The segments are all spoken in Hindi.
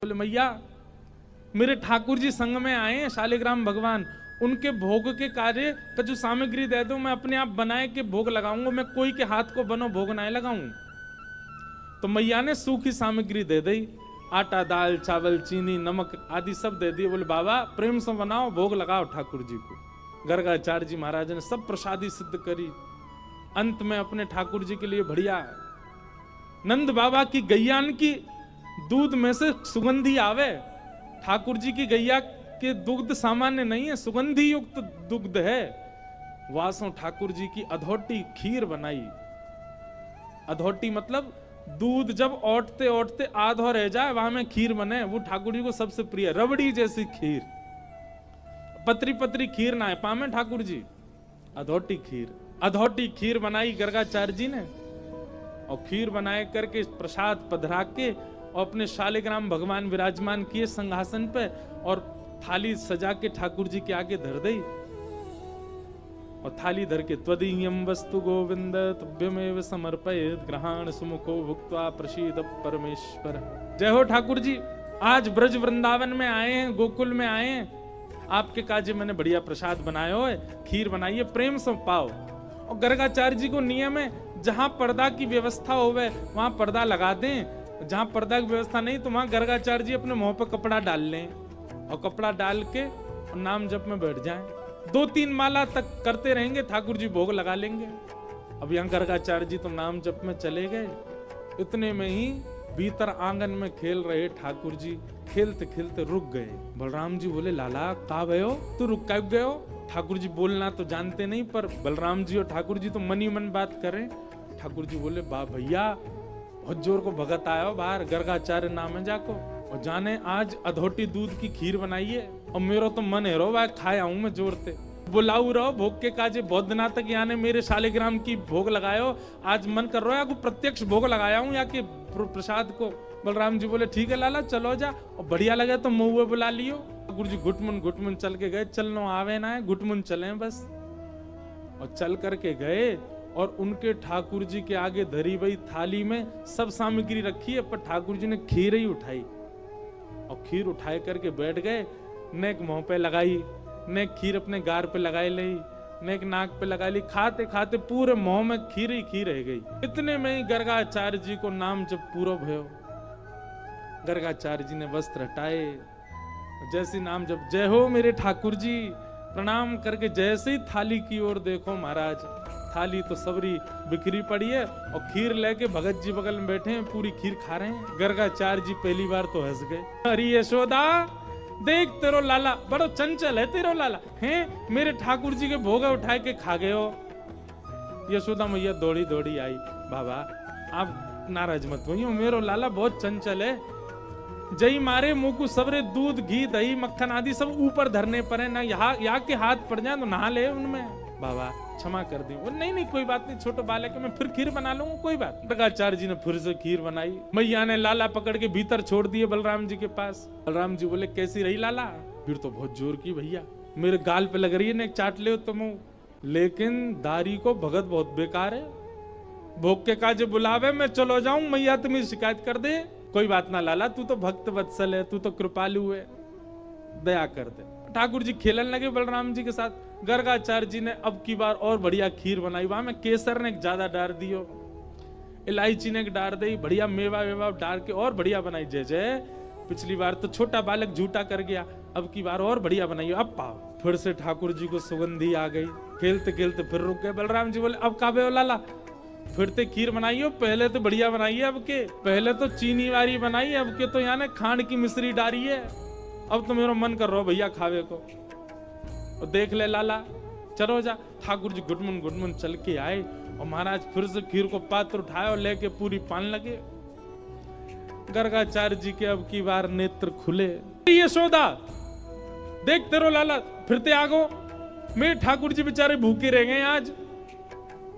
बोले मैया मेरे ठाकुर जी संग में आए हैं शालिग्राम भगवान, उनके भोग के कार्य का जो सामग्री दे दो मैं अपने आप बनाए के भोग लगाऊंगा, मैं कोई के हाथ को बनो भोग ना लगाऊं। तो मैया ने सूखी सामग्री दे दी, आटा दाल चावल चीनी नमक आदि सब दे दिए। बोले बाबा प्रेम से बनाओ भोग लगाओ ठाकुर जी को। गर्गाचार्य जी महाराज ने सब प्रसादी सिद्ध करी। अंत में अपने ठाकुर जी के लिए बढ़िया नंद बाबा की गैयान की दूध में से सुगंधी आवे। ठाकुर जी की गैया के दुग्ध सामान्य नहीं है, सुगंधी युक्त दुग्ध है। वासों ठाकुर जी की अधोटी खीर बनाई। अधोटी मतलब दूध जब ओटते ओटते आधो रह जाए वहां में खीर बने, वो ठाकुर जी को सबसे प्रिय। रबड़ी जैसी खीर, पतरी पतरी खीर ना है पामे ठाकुर जी, अधोटी खीर। अधोटी खीर बनाई गर्गाचार्य जी ने और खीर बनाए करके प्रसाद पधरा के और अपने शालिग्राम भगवान विराजमान किए सिंहासन पे और थाली सजा के ठाकुर जी के आगे धर दी। और थाली धर के त्वदीयम वस्तु गोविंद तुभ्यमेव समर्पयेत् ग्रहण सुमुखो भुक्त्वा प्रसीद परमेश्वर। जय हो ठाकुर जी, आज ब्रज वृंदावन में आए हैं, गोकुल में आए हैं, आपके काजे मैंने बढ़िया प्रसाद बनाया हो, खीर बनाई है, प्रेम से पाओ। और गर्गाचार्य जी को नियम है जहां पर्दा की व्यवस्था होवे वहां पर्दा लगा दें, जहां पर्दा की व्यवस्था नहीं तो वहां गर्गाचार्य जी अपने मुंह पे कपड़ा डाल लें और कपड़ा डाल के और नाम जप में बैठ जाएं। 2-3 माला तक करते रहेंगे, ठाकुर जी भोग लगा लेंगे। अब यहाँ गर्गाचार्य जी तो नाम जप में चले गए। इतने में ही भीतर आंगन में खेल रहे ठाकुर जी खेलते खेलते रुक गए। बलराम जी बोले लाला का भयो तू रुक कब गए हो? ठाकुर जी बोलना तो जानते नहीं, पर बलराम जी और ठाकुर जी तो मन ही मन बात करें। ठाकुर जी बोले बा भैया बहुत जोर को भगत आयो बाहर, गर्गाचार्य नाम है जाको और जाने आज अधोटी दूध की खीर बनाई है और मेरा तो मन है रो भाई खाए आऊं मैं जोर से। बुलाऊ रहो भोग के काजे, बहुत दिना तक यहाँ ने मेरे शालिग्राम की भोग लगायो, आज मन कर रहा है प्रत्यक्ष भोग लगाया हूँ या के प्रसाद को। बलराम जी बोले ठीक है लाला चलो जा, और बढ़िया लगे तो मुँह बुला लियो। गुरु जी घुटमुन चल के गए, चलनो आवे ना है घुटमुन चले बस। और चल करके गए और उनके ठाकुर जी के आगे धरी हुई थाली में सब सामग्री रखी है, पर ठाकुर जी ने खीर ही उठाई और खीर उठाए करके बैठ गए। नेक मुंह पे लगाई, नेक खीर अपने गार पे लगाई ली, नेक नाक पे लगा ली, खाते खाते पूरे मुंह में खीर ही खीर रह गई। इतने में ही गर्गाचार्य जी को नाम जब पूरा भयो, गर्गाचार्य जी ने वस्त्र हटाए, जैसे नाम जब जय हो मेरे ठाकुर जी, प्रणाम करके जैसे ही थाली की ओर देखो महाराज, थाली तो सबरी बिखरी पड़ी है और खीर लेके भगत जी बगल में बैठे हैं, पूरी खीर खा रहे हैं। गर्गाचार्य जी पहली बार तो हंस गए। अरे यशोदा देख तेरो लाला बड़ो चंचल है, तेरो लाला हैं मेरे ठाकुर जी के भोग उठाए के खा गए हो। यशोदा मैया दौड़ी दौड़ी आई, बाबा आप नाराज मत होइए, मेरो लाला बहुत चंचल है, जई मारे मुंह को सबरे दूध घी दही मक्खन आदि सब ऊपर धरने पर है ना, यहाँ के हाथ पड़ जाए तो नहा ले उनमें, बाबा क्षमा कर दी। वो नहीं कोई बात नहीं, छोटे बालक है मैं फिर खीर बना लूंगा, कोई बात नहीं। गर्गाचार्य जी ने फिर से खीर बनाई। मैया ने लाला पकड़ के भीतर छोड़ दिए बलराम जी के पास। बलराम जी बोले कैसी रही लाला? फिर तो बहुत जोर की भैया, मेरे गाल पे लग रही है, ने चाट ले तुम, लेकिन दारी को भगत बहुत बेकार है, भोग के काजे बुलावे मैं चलो जाऊं, मैया तुम्हें शिकायत कर दे। कोई बात ना लाला, तू तो भक्त वत्सल है, तू तो कृपालु है, दया कर दे। ठाकुर जी खेलन लगे बलराम जी के साथ। गर्गाचार्य जी ने अब की बार और बढ़िया खीर बनाई, वहां में केसर ने ज्यादा डाल दियो, इलायची ने डाल दी, बढ़िया मेवा वेवा डाल के और बढ़िया बनाई। जय जय, पिछली बार तो छोटा बालक झूठा कर गया, अब की बार और बढ़िया बनाई। अब पाओ फिर से ठाकुर जी को सुगंधी आ गई। खेलते खेलते फिर रुक गए। बलराम जी बोले अब काबे हो लाला, फिर ते खीर बनाई हो, पहले तो बढ़िया बनाई है, अब के पहले तो चीनी वाली बनाई है, अब के तो यहाँ खांड की मिश्री डाली है, अब तो मेरा मन कर रहा भैया खावे को। और देख ले लाला चलो जा। ठाकुर जी घुटमुन चल के आए और महाराज फिर से खीर को पात्र उठाए और लेके पूरी पान लगे। गर्गाचार्य जी के अब की बार नेत्र खुले। यशोदा देख तेरो लाला फिरते आगो, मेरे ठाकुर जी बेचारे भूखे रह गए आज,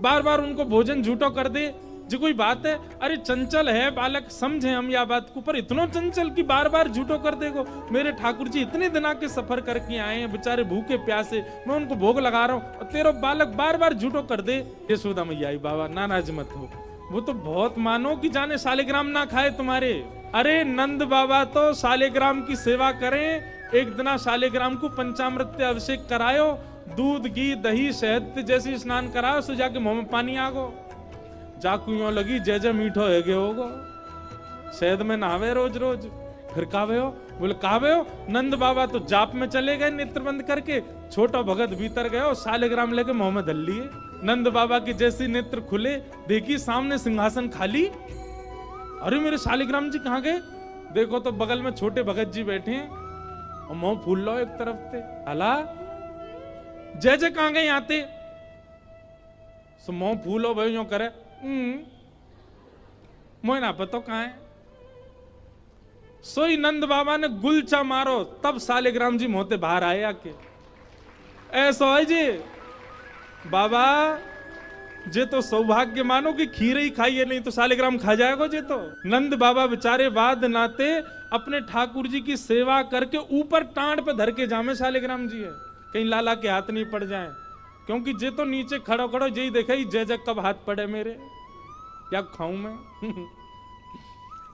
बार बार उनको भोजन झूठो कर दे, जो कोई बात है? अरे चंचल है बालक, समझे हम या बात को, पर इतना चंचल की बार बार झूठो कर देगो। मेरे ठाकुर जी इतने दिना के सफर करके आए हैं, बेचारे भूखे प्यासे, मैं उनको भोग लगा रहा हूँ और तेरा बालक बार बार झूठो कर दे। यशोदा मैया आई, बाबा नाराज मत हो, वो तो बहुत मानो कि जाने शालिग्राम ना खाए तुम्हारे, अरे नंद बाबा तो शालिग्राम की सेवा करें, एक दिन शालिग्राम को पंचामृत से अभिषेक करायो, दूध घी दही शहद जैसी स्नान कराओ, सो जाके मुंह में पानी आगो, जाकू यो लगी जय जय मीठो है गे होगो, शहद में नहावे रोज रोज। फिर कावे हो? बोले कावे हो? नंद बाबा तो जाप में चले गए नेत्र बंद करके, छोटा भगत भीतर गए, शालिग्राम लेके मुंह में धल लिए। नंद बाबा की जैसी नेत्र खुले, देखी सामने सिंहासन खाली। अरे मेरे शालिग्राम जी कहाँ गए? देखो तो बगल में छोटे भगत जी बैठे हैं और मुंह फूल लो एक तरफ से। अला जय जय कहाँ गए आते? सो मुंह फूलो भाई यो करे, मोह ना पता कहाँ है। सोई नंद बाबा ने गुलचा मारो, तब शालिग्राम जी मोते बाहर आए आके। ऐसा है जी बाबा, जे तो सौभाग्य मानो कि खीर ही खाइए, नहीं तो शालिग्राम खा जाएगा जे तो। नंद बाबा बेचारे बाद नाते अपने ठाकुर जी की सेवा करके ऊपर टांड पे धर के जामे शालिग्राम जी है, कहीं लाला के हाथ नहीं पड़ जाए, क्योंकि जे तो नीचे खड़ो खड़ो यही देखे ही जय जय कब हाथ पड़े मेरे, क्या खाऊं मैं।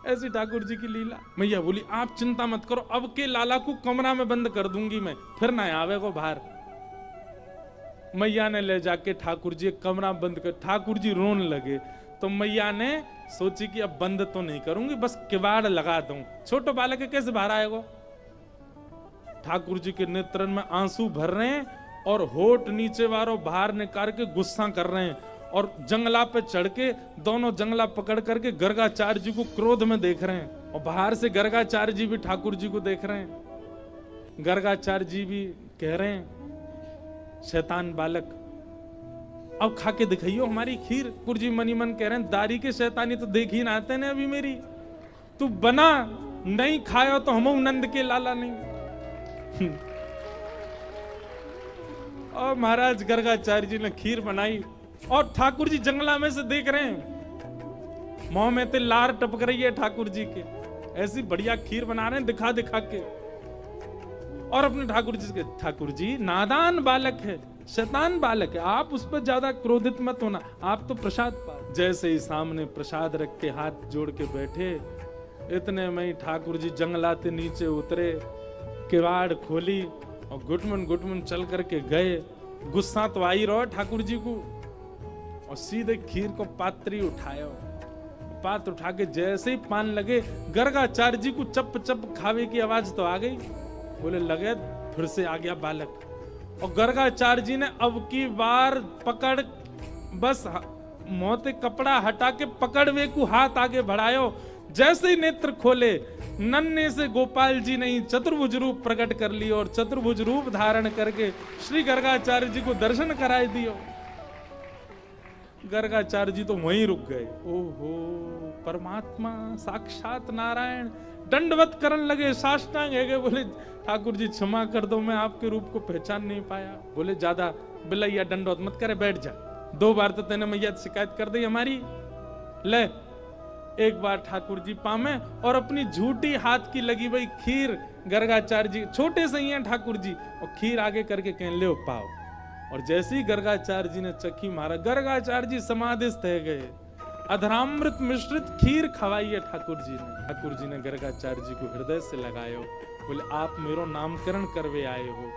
ऐसी ठाकुर जी की लीला। मैया बोली आप चिंता मत करो, अब के लाला को कमरा में बंद कर दूंगी मैं, फिर ना आवे को बाहर। मैया ने ले जाके ठाकुर जी कमरा बंद कर, ठाकुर जी रोने लगे, तो मैया ने सोची कि अब बंद तो नहीं करूंगी, बस किवाड़ लगा दूं, छोटो बालक है कैसे बाहर आएगा। ठाकुर जी के नेत्रन में आंसू भर रहे हैं और होठ नीचे वालों बाहर निकाल के गुस्सा कर रहे हैं, और जंगला पे चढ़ के दोनों जंगला पकड़ करके गर्गाचार्य जी को क्रोध में देख रहे हैं, और बाहर से गर्गाचार्य जी भी ठाकुर जी को देख रहे हैं। गर्गाचार्य जी भी कह रहे हैं शैतान बालक, अब खा के दिखाइयो हमारी खीर। ठाकुर जी मनी मन कह रहे हैं दारी के शैतानी तो देख ही ना आते ने अभी मेरी, तू बना नहीं खायो तो हम नंद के लाला नहीं। और महाराज गर्गाचार्य जी ने खीर बनाई, और ठाकुर जी जंगला में से देख रहे हैं, मुंह में ते लार टपक रही है ठाकुर जी के, ऐसी बढ़िया खीर बना रहे हैं दिखा दिखा के। और अपने ठाकुर जी नादान बालक है, शैतान बालक है, आप उस पर ज्यादा क्रोधित मत होना, आप तो प्रसाद पाओ। जैसे ही सामने प्रसाद रख के हाथ जोड़ के बैठे, इतने में ही ठाकुर जी जंगलाते नीचे उतरे, किवाड़ खोली और गुटमन चल करके गए। गुस्सा तो आई रहो ठाकुर जी को, और सीधे खीर को पात्री उठाया, पात्र उठा के जैसे ही पान लगे, गर्गाचार्य जी को चप चप खावे की आवाज तो आ गई। बोले लगे फिर से आ गया बालक, और गर्गाचार्य जी ने अब की बार पकड़, बस मोते कपड़ा हटा के पकड़ वे को हाथ आगे बढ़ायो। जैसे ही नेत्र खोले, नन्हे से गोपाल जी ने चतुर्भुज रूप प्रकट कर लियो, और चतुर्भुज रूप धारण करके श्री गर्गाचार्य जी को दर्शन कराए दियो। गर्गाचार्य जी तो वहीं रुक गए। ओहो परमात्मा साक्षात नारायण, दंडवत करने लगे, साष्टांग है गए। बोले ठाकुर जी क्षमा कर दो, मैं आपके रूप को पहचान नहीं पाया। बोले ज्यादा बिलैया दंडवत मत करे, बैठ जा, 2 बार तो तेने मैया शिकायत कर दी हमारी, ले एक बार ठाकुर जी पामे। और अपनी झूठी हाथ की लगी भाई खीर, गर्गाचार्य जी छोटे से ही हैं ठाकुर जी, और खीर आगे करके कह ले पाओ। और जैसे ही गर्गाचार्य जी ने चक्की मारा, गर्गाचार्य जी समाधिस्थ है गए। अधरामृत मिश्रित खीर खवाई है ठाकुर जी ने। ठाकुर जी ने गर्गाचार्य जी को हृदय से लगायो, बोले आप मेरो नामकरण करवे आए हो,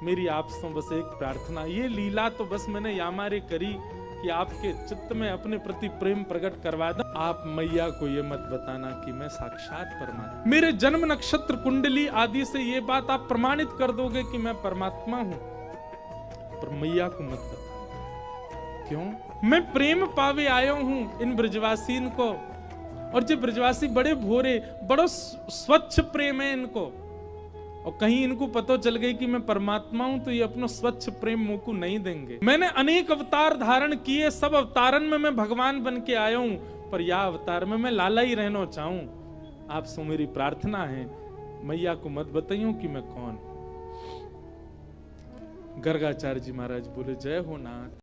मेरी आपसे बस एक प्रार्थना, ये लीला तो बस मैंने यामारे करी कि आपके चित्त में अपने प्रति प्रेम प्रकट करवा दो। आप मैया को ये मत बताना कि मैं साक्षात परमात्मा, मेरे जन्म नक्षत्र कुंडली आदि से ये बात आप प्रमाणित कर दोगे कि मैं परमात्मा हूं, पर मैया को मत बताना। क्यों? मैं प्रेम पावे आयो हूं इन ब्रजवासीन को, और जो ब्रजवासी बड़े भोरे, बड़ो स्वच्छ प्रेम है इनको, और कहीं इनको पता चल गई कि मैं परमात्मा हूं तो ये अपना स्वच्छ प्रेम मुंह को नहीं देंगे। मैंने अनेक अवतार धारण किए, सब अवतारन में मैं भगवान बन के आया हूं, पर यह अवतार में मैं लाला ही रहना चाहूं। आपसे मेरी प्रार्थना है, मैया को मत बताइयो कि मैं कौन। गर्गाचार्य जी महाराज बोले जय हो नाथ।